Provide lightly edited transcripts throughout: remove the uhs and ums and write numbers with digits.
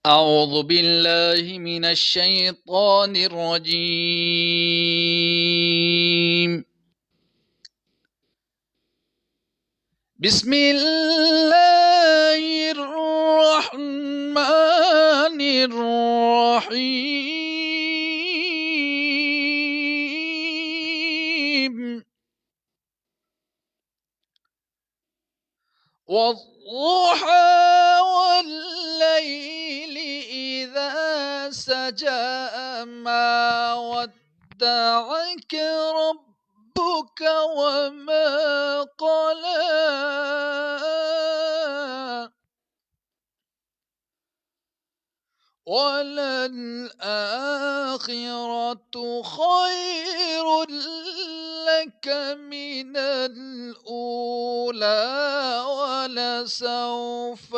أعوذ بالله من الشيطان الرجيم. بسم الله الرحمن الرحيم. والضحى والليل إذا سجى ما ودعك ربك وما قلى وللآخرة خير لك من الأولى ولسوف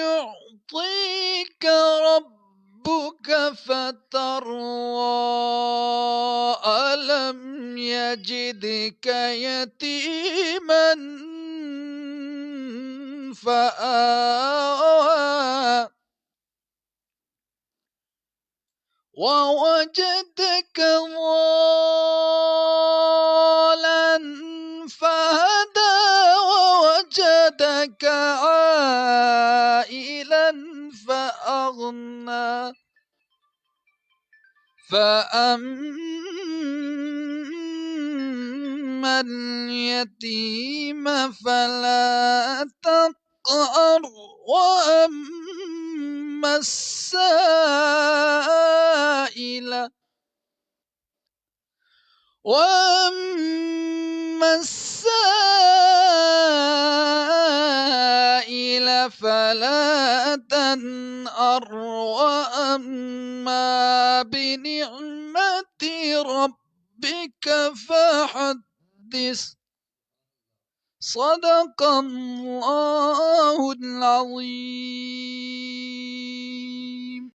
يعطيك ربك فترضى. ألم يجدك يتيما فآوى ووجدك ضالا فهدى ووجدك عائلا فأغنى فأما اليتيم فلا تقهر وأما السائل فلا تنهر وأما بنعمة ربك فحدث. صدق الله العظيم.